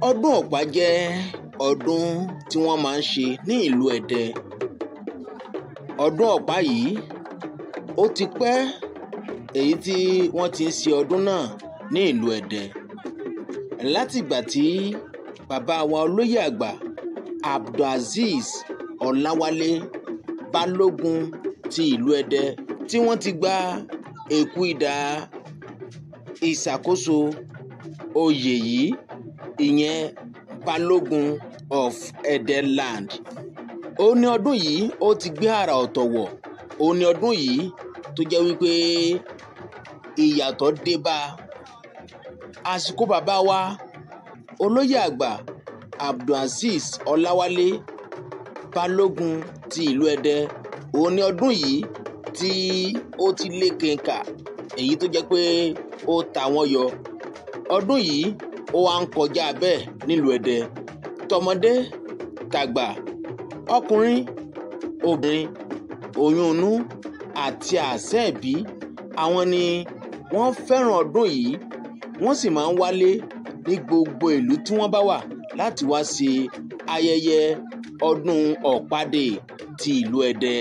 Ọdún ọ̀pá jẹ́ ọdún tí wọ́n máa ń ṣe ní ìlú Ẹdẹ. Ọdún ọ̀pá yìí ó ti pẹ́ èyí tí wọ́n ti ń ṣe ọdún náà ní ìlú Ẹdẹ. Látìgbà tí bàbá wa olóyè àgbà Abdulazeez Ọláwálé Balógun ti ìlú Ẹdẹ tí wọ́n ti gba èkú idà ìṣàkóso oyè yìí, ìyẹn Balógun of Ẹdẹ land. Ó ní ọdún yìí ó ti gbé àrà ọ̀tọ̀ wọ̀. Ó ní ọdún yìí tó jẹ́ wípé ìyàtọ̀ dé bá àsìkò bàbá wa olóyè àgbà Abdulazeez Ọláwálé Balógun ti ìlú Ẹdẹ. Ó ní ọdún yìí tí ó ti lékenkà, èyí tó jẹ́ pé ó ta wọ́n yọ. Ọdún yìí ó wá ń kọjá bẹ́ẹ̀ nílùú Ẹdẹ. Tọmọdé tàgbà, ọkùnrin obìnrin, oyún inú àti àsẹ̀ ìbí, àwọn ni wọ́n fẹ́ràn ọdún yìí. Wọ́n sì máa ń wálé ní gbogbo ìlú tí wọ́n bá wà láti wá ṣe ayẹyẹ ọdún ọ̀pádé ti ìlú Ẹdẹ.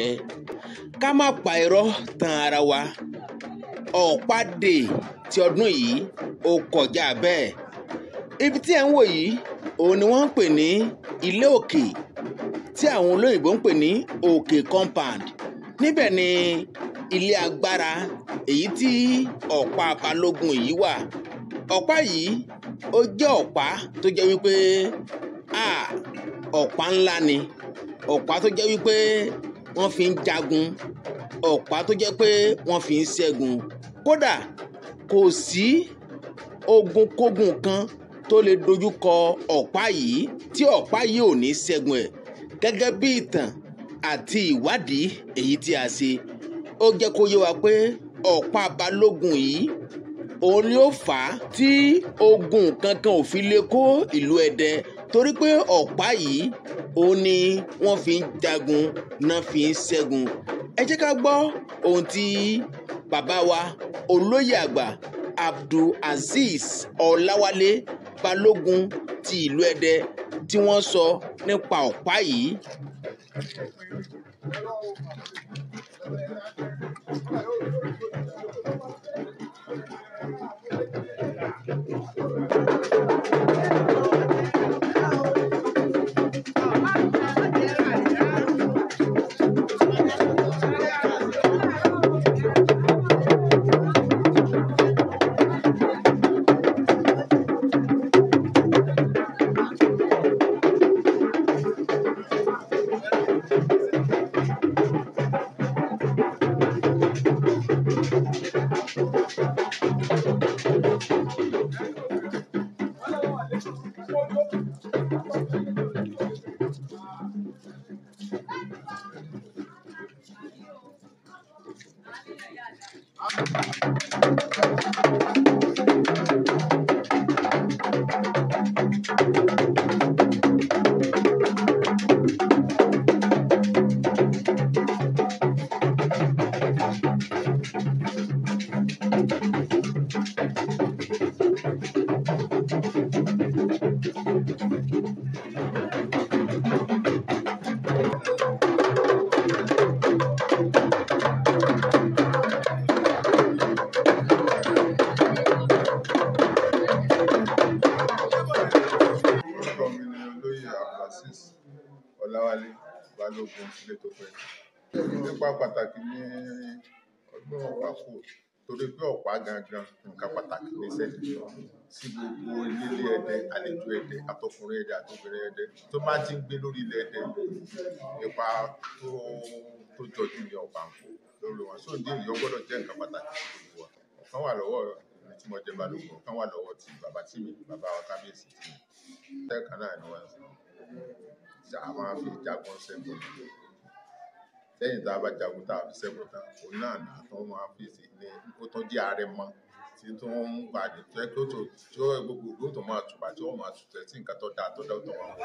Ká má pa irọ́ tan ara wa, ọ̀pádé ti ọdún yìí ó kọjá bẹ́ẹ̀. Ibi tí ẹ̀ ń wò yìí òun ni wọ́n ń pè ní ilé òkè, tí àwọn olóyìnbó ń pè ní òkè compound. Níbẹ̀ ni ilé agbára èyí tí ọ̀pá Balógun yìí wà. Ọ̀pá yìí ó jẹ́ ọ̀pá tó jẹ́ wípé ọ̀pá ńlá ni. Ọ̀pá tó jẹ́ wípé wọ́n fi ń jagun. Ọ̀pá tó jẹ́ pé wọ́n fi ń ṣẹ́gun. Kódà kò sí ogun kógun kan tó lè dojúkọ ọ̀pá yìí tí ọ̀pá yìí ò ní ṣẹ́gun ẹ̀. Gẹ́gẹ́ bí ìtàn àti ìwádìí èyí tí a ṣe, ó jẹ́ kó yé wa pé ọ̀pá Balógun yìí òun ni ó fà á tí ogun kankan ò fi lè kó ìlú Ẹdẹ, torí pé ọ̀pá yìí òun ni wọ́n fi ń jagun, náà fi ń ṣẹ́gun. Ẹ jẹ́ ká gbọ́ ohun tí bàbá wa olóyè àgbà Abdulazeez Ọláwálé Balógun ti ìlú Ẹdẹ tí wọ́n sọ nípa ọ̀pá yìí. Ọláwálé Balógun ilé tó pẹ́. Nípa pàtàkì ní ọdún ọ̀pá kù, torí pé ọ̀pá gangan nǹkan pàtàkì ní sẹ́yìn sí gbogbo ilé Ẹdẹ, àlejò Ẹdẹ, àtọkùnrin Ẹdẹ àtobìnrin Ẹdẹ tó máa ti ń gbé lórí ilẹ̀ Ẹdẹ. Ipa tó jọjú ní ọ̀pá ń kó lórí wọn. Sóńdé yìí ó gbọ́dọ̀ jẹ́ nǹkan pàtàkì gbogbo wa. Ọ̀kan wà lọ́wọ́ ẹni tí mo jẹ́ Balógun, ọ̀kan wà lọ́wọ́ ti bàbá tí mi, bàbá wa kábíyèsí tí mi. Lẹ́ẹ̀kan náà ni wọ́n ń sọ. A máa fi jagun ṣẹ́gun. Lẹ́yìn tá a bá jagun tá a fi ṣẹ́gun tán, òun náà nà tó máa fi sí ní ó tó jẹ́ àrẹ̀mọ tí tó ń gbàdé tó ẹ́ tó tí ó gbogbo tó máa tùbà tí ó máa tùtẹ̀ tí nǹkan tó dáa tó máa wọ̀.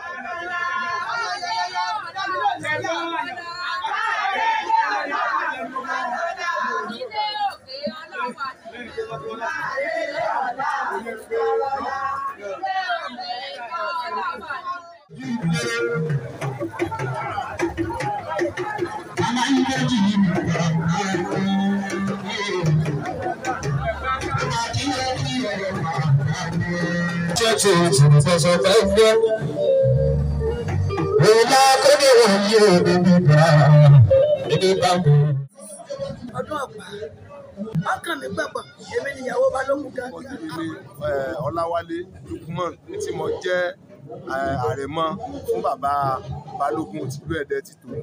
Ọdún ọ̀pá ọkàn mi gbọ̀gbọ̀ èmi nìyàwó Balógun gangan. Ọláwálé Lukman tí mo jẹ́ àrẹ̀mọ fún bàbá Balógun tìlú Ẹdẹ ti tòní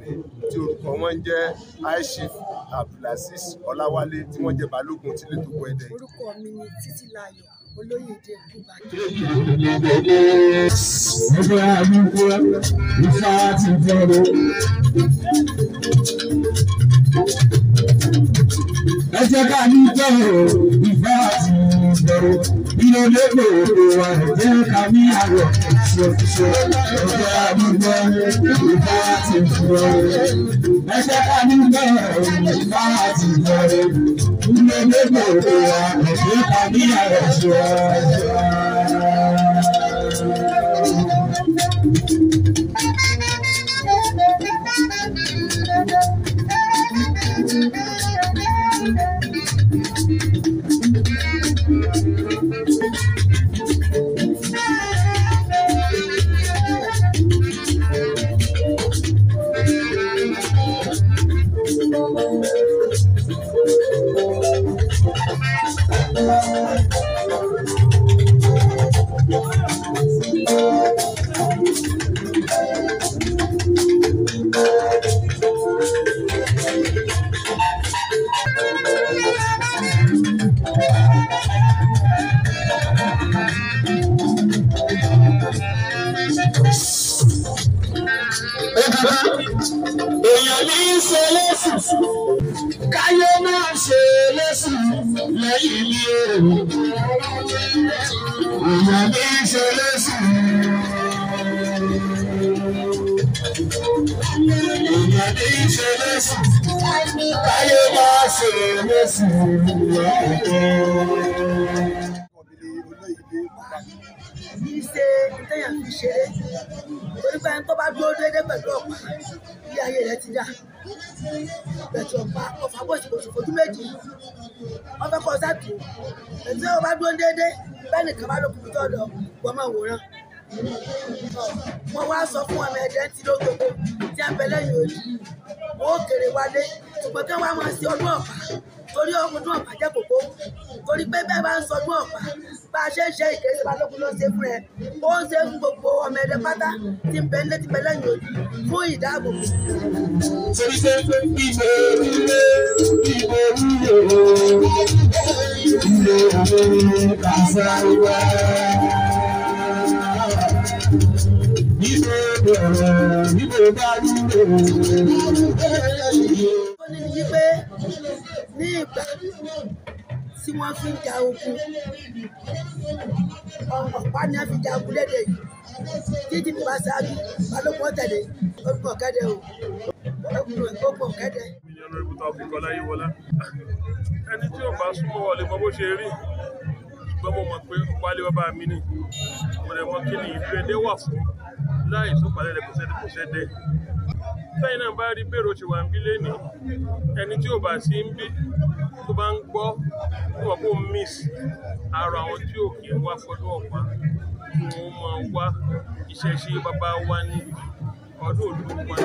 tí orúkọ wọn jẹ́ High Chief Abdulaziz Ọláwálé tí wọ́n jẹ́ Balógun tìlú Tòkò Ẹdẹ. Orúkọ mi ni Títílayọ̀ Olóyèdé Kúbàdé. Ẹ jẹ́ ká ní tọ̀rọ̀ ìfẹ́ àti ìbẹ̀rù nínú lẹ́gbẹ̀ẹ́ wa ẹ jẹ́ ká ní àrọ̀ ṣòṣò ẹ jẹ́ ká ní tọ̀rọ̀ ìfẹ́ àti ìbẹ̀rù ẹ jẹ́ ká ní tọ̀rọ̀ ìfẹ́ àti ìbẹ̀rù nínú lẹ́gbẹ̀ẹ́ wa ẹ jẹ́ ká ní àrọ̀ ṣòṣò. Èèyàn ní í ṣe lẹ́sìn, káyé máa ṣe lẹ́sìn lẹ́yìn ní èrò. Èèyàn ní í ṣe lẹ́sìn. Èèyàn ní í ṣe lẹ́sìn, káyé máa ṣe lẹ́sìn Kì í ṣe téèyàn fi ṣeré torí pé ẹni tó bá dúró déédéé pẹ̀lú ọ̀pá ilé ayé rẹ̀ ti dà. Bẹ̀tù ọ̀pá ọ̀fà bó ṣe fojú méjì wọ́n fẹ́ kọ́ sẹ́tù. Ẹ̀tí ó bá dúró déédéé bẹ́ẹ̀ nìkan bá lókun tó lọ wọ́n máa wòran. Wọ́n wá sọ fún ọmọ ẹ̀dẹ́ tí ló gbogbo tí a ń bẹ lẹ́yìn odi wọ́n ó kéré wálé ṣùgbọ́n kí wọ́n á máa ṣe ọdún ọ̀pá torí ọdún ọ̀pá jẹ́ kókó torí pé bẹ́ẹ̀ bá ń sọ ọdún ọ̀pá bá a ṣe ń ṣe ìkéde Balógun ló ṣe fún ẹ ó ń ṣe fún gbogbo ọmọ ẹdẹ pátá tí ń bẹ létí bẹ lẹ́yìn odi fún ìdáàbòbò. torí pé ìbò ilé kàṣà wá. Ìbò bá dúró. Ó ní ní pé ní ìgbà tí wọ́n fi ń ja ogun ọ̀pá ni a fi ja ogun lédè yìí títí bí wàá ṣáájú Balógun ọ̀tẹ̀lẹ̀ ogun ọ̀kẹ́dẹ̀ o ogun ọ̀kẹ́dẹ̀. Ìyẹn lórí ibùdó àfikọ́ láyé wọlá ẹni tí ò bá súnmọ́ wọlé mọ bó ṣe rí ṣùgbọ́n mo mọ̀ pé wálé bàbá mi nì mo lè mọ kí ni ìlú Ẹdẹ wà fún láì tó palẹ̀ rẹ̀ kò sẹ́dẹ̀. Sẹ́yìn náà bá rí bèrò ṣe wà ń bí lẹ́nìí ẹni tí ò bá sí ń bí tó bá ń gbọ́ wọ́n kó miss ara àwọn tí ò kì í wá fọdún ọ̀pá kí wọ́n máa wá ìṣẹ̀ṣe bàbá wa ní ọdún Olúwa.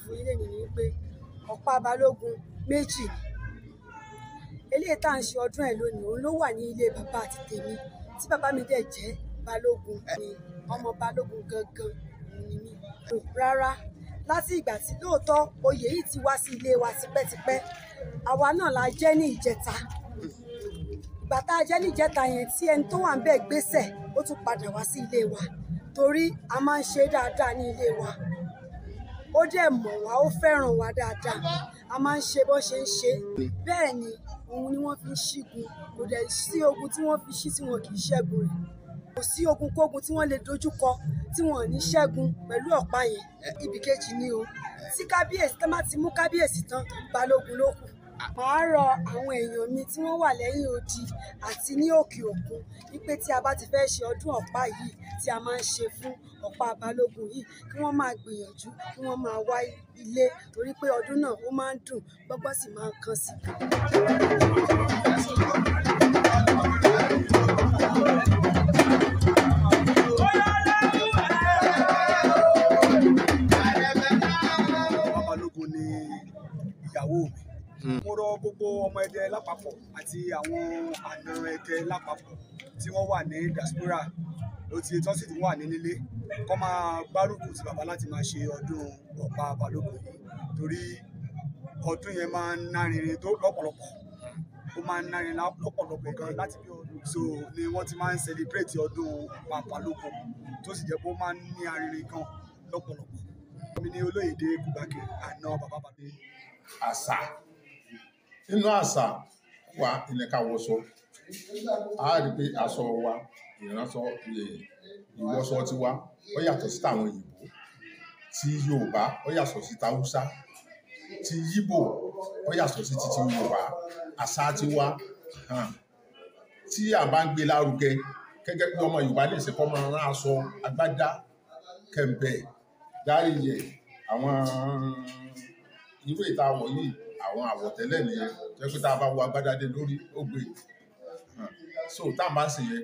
fún ilé nìyí pé ọ̀pá Balógun méjì ni eléyìí tá à ń ṣe ọdún ẹ̀ lónìí òun ló wà ní ilé bàbá àti tèmi tí bàbá mi dẹ̀ jẹ́ Balógun ni ọmọ Balógun gangan òun ni mí. Rárá láti ìgbà tí lóòótọ́ oyè yìí ti wá sí ilé wa tipẹ́tipẹ́ àwa náà la jẹ́ ní ìjẹta ìgbà tá a jẹ́ ní ìjẹta yẹn tí ẹni tó wà ń bẹ̀ gbéṣẹ̀ ó tún padà wá sí ilé wa torí a máa ń ṣe dáadáa ní ilé wa ó dẹ̀ mọ̀ wá ó fẹ́ràn wa dáadáa a máa ń ṣe bó ṣe ń ṣe bẹ́ẹ̀ ni òun ni wọ́n fi ń ṣígun kò dẹ̀ sí ogun tí wọ́n fi ṣí tí wọn kì í ṣẹ́gun rẹ̀ kò sí ogun kógun tí wọ́n lè dojúkọ tí wọn ò ní ṣẹ́gun pẹ̀lú ọ̀pá yẹn ibì kejì ni o tí kábíyèsí tán bá ti mú kábíyèsí tán Balógun ló kù. Màá rọ àwọn èèyàn mi tí wọ́n wà lẹ́yìn odi àti ní òkè òkun wípé tí a bá ti fẹ́ ṣe ọdún ọ̀pá yìí tí a máa ń ṣe fún ọ̀pá Balógun yìí kí wọ́n máa gbìyànjú kí wọ́n máa wá ilé torí pé ọdún náà ó máa ń dùn gbọ́gbọ́ sì máa ń kàn sí. Balógun ni ìyàwó mi. Mo rọ gbogbo ọmọ Ẹdẹ lápapọ̀ àti àwọn àna Ẹdẹ lápapọ̀ tí wọ́n wà ní diaspora ó ti tọ́ sí tí wọ́n wà ní nílé kọ́ máa gbárùkù ti bàbá láti máa ṣe ọdún ọ̀pá Balógun yìí torí ọdún yẹn máa ń nárinrin tó lọ́pọ̀lọpọ̀ ó máa ń nárinrin lọ́pọ̀lọpọ̀ gan láti bí ọdún so ni wọ́n ti máa ń celebrate ọdún ọ̀pá Balógun tó sì jẹ́ pé ó máa ń ní arinrin gan lọ́pọ̀lọpọ̀. Mi ní Olóyèdé Kúbákì àná bàbá bàbá. Àṣà nínú àṣà wa ìnẹ̀ka wọṣọ a rí pé aṣọ wa ìránṣọ ìwọṣọ tiwa ó yàtọ̀ sí tàwọn Òyìnbó ti Yorùbá ó yàtọ̀ sí tàwùsá ti Yíbò ó yàtọ̀ sí ti Yorùbá àṣà tiwa tí a bá ń gbé lárugẹ gẹ́gẹ́ bí ọmọ Yorùbá lè ṣe kọ́ máa rán aṣọ agbádá kẹ̀m̀bẹ̀ dáríyẹ àwọn irú ìta àwọ̀ yìí àwọn àwọ̀tẹ́lẹ̀ nìyẹn jẹ́ pé tá a bá wọ agbádá dé lórí ó gbé so tá a bá ń ṣe yẹn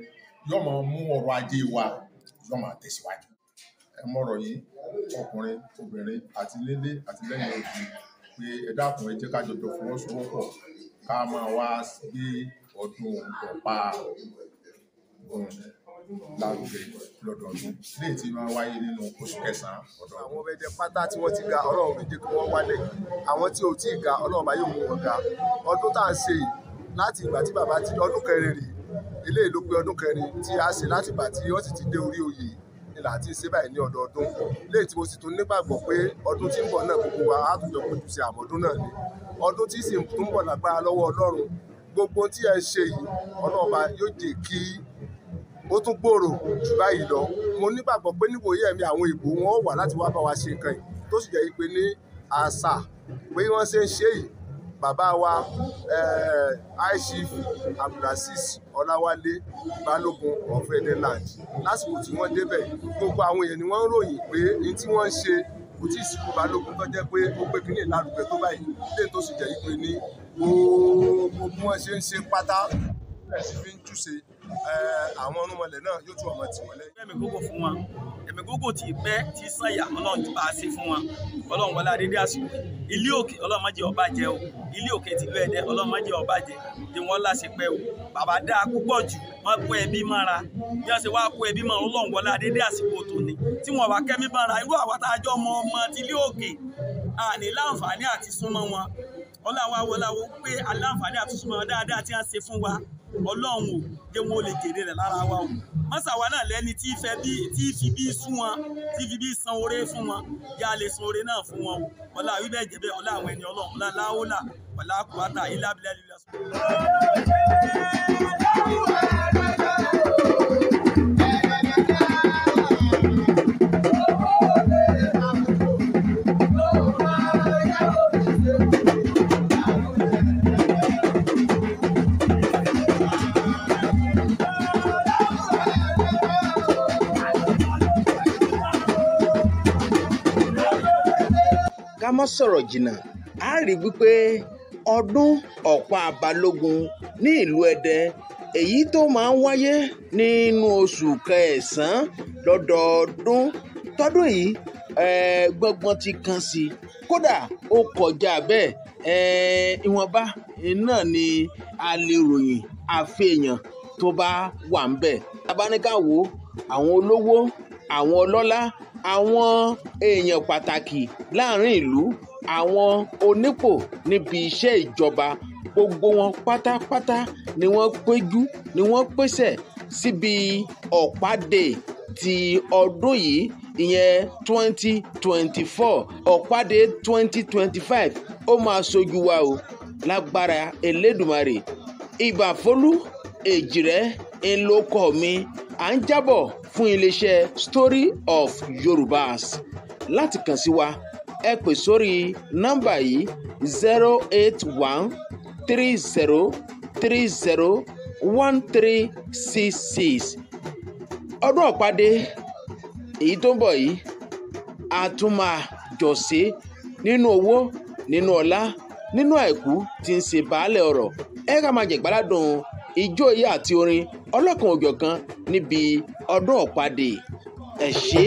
yóò máa mú ọrọ̀ ajé wa yóò máa tẹ̀síwájú ẹ mọ̀rọ̀ yìí ọkùnrin obìnrin àti nílé àti lẹ́yìn òbí pé ẹ dákun ẹ jẹ́ ká jọjọ fọwọ́sowọ́pọ̀ ká máa wá gbé ọdún ọ̀pá lárugẹ lọ́dọọdún léyìí tí máa wáyé nínú oṣù kẹsàn-án ọdún. Àwọn ọmọ Ẹdẹ pátá tí wọ́n ti ga Ọlọ́run fi jẹ́ kí wọ́n wálẹ̀ àwọn tí ò tí ì ga Ọlọ́run bá yóò mú wọn ga ọdún tá à ń ṣe láti ìgbà tí bàbá ti ọdún kẹrin rè eléyìí ló pé ọdún kẹrin tí a ṣe láti ìgbà tí wọ́n sì ti dé orí oyè ni là ti ṣe báyìí ní ọdọọdún léyìí tí mo sì tún nígbàgbọ́ pé ọdún tí ń bọ̀ náà gbogbo wa á tún jọ péjú sí àmọ́dún náà ni ọdún tí sì tún bọ̀ lágbára lọ́wọ́ Ọlọ́run gbogbo tí ẹ ṣe yìí Ọlọ́run bá yóò jẹ́ kí ó tún gbòòrò jù báyìí lọ mo nígbàgbọ́ pé níwòye ẹ̀mí àwọn ìbò wọn wà láti wá bá wa ṣe nǹkan yìí tó sì jẹ́ pé ní àṣà pé wọ́n ṣe ń ṣe yìí bàbá wa High Chief Abdulazeez Ọláwálé Balógun of Ẹdẹ Land lásìkò tí wọ́n débẹ̀ gbogbo àwọn èèyàn ni wọ́n ń ròyìn pé ní tí wọ́n ń ṣe kò tí ì sìnkú Balógun tó jẹ́ pé ó gbé kínní lárugẹ tó báyìí lè tó sì jẹ́ pé ní gbogbo bí wọ́n ṣe ń ṣe pátá bẹ́ẹ̀ sì fi ń túṣe àwọn ọ̀nùmọ̀lẹ̀ náà yóò tún ọmọ tì wọ́n lẹ́yìn. ẹ̀mí gógó fún wọn ẹ̀mí gógó tí pẹ́ tí sànyà Ọlọ́run ti bá a ṣe fún wọn Ọlọ́run wọlé adédé àsìkò ilé òkè Ọlọ́run má jẹ́ ó bàjẹ́ o ilé òkè ti bẹ́ẹ̀ dẹ́ Ọlọ́run má jẹ́ ó bàjẹ́ tí wọ́n láṣẹ pẹ́ o bàbá dáa púpọ̀ jù wọ́n kó ẹbí mọ́ra bí wọ́n ṣe wá kó ẹbí mọ́ra Ọlọ́run wọlé adédé àsìkò tòní tí wọ́n wá kẹ́mí mọ́ra irú àwọn àtàjọ ọmọ ti ilé òkè àní láǹfààní àti súnmọ́ wọn Ọlọ́run awolawo pé aláǹfààní àti súnmọ́ wọn dáadáa tí wọ́n ṣe fún wa Ọlọ́run ò jẹ́ wọn ò lè jèrè rẹ̀ lára wa o mọ́sàwá náà lẹ́ni tí fi bí sún wọn tí fi bí san oore fún wọn yá lè san oore náà fún wọn o ọlá wíbẹ̀ jẹ́bẹ̀ ọlá àwọn ẹni Ọlọ́run ọlá láwọ́lá ọlá kùwátà ilá abilẹ̀ lílẹ̀ sọ. ká mọ́ sọ̀rọ̀ jìnnà a rí wípé ọdún ọ̀pá Balógun ní ìlú Ẹdẹ èyí tó máa ń wáyé nínú oṣù kẹsàn-án lọ́dọọdún tọdún yìí gbọ́ngbọ́n ti kan sí i kódà ó kọjá bẹ́ẹ̀ ìwọ̀nba náà ni a lè ròyìn àfihàn tó bá wà ń bẹ̀. abáníkàwò àwọn olówó àwọn ọlọ́lá àwọn èèyàn pàtàkì láàrin ìlú àwọn onípò níbi iṣẹ́ ìjọba gbogbo wọn pátápátá ni wọ́n péjú ni wọ́n pèsè síbi ọ̀pá-dé ti ọdún yìí ìyẹn 2024 ọ̀pá-dé 2025 ó máa ṣojú wa o lágbára Elédùmarè. Ìbàfólú Èjìrẹ́ ńlọkọ mi à ń jábọ̀ fún iléeṣẹ́ Story of Yorùbás. Láti kàn sí wa ẹ pè sórí nọ́mbà yìí 08130301366. ọdún ọ̀pá-dé èyí tó ń bọ̀ yìí a tún máa jọ ṣe nínú owó nínú ọlá nínú àìkú tí ń ṣe baálẹ̀ ọ̀rọ̀. ẹ ká máa jẹ̀gbáládùn ijó yìí àti orin ọlọ́kan òjọ̀kan níbi ọdún ọ̀pá-dé. ẹ ṣé.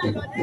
Thank you.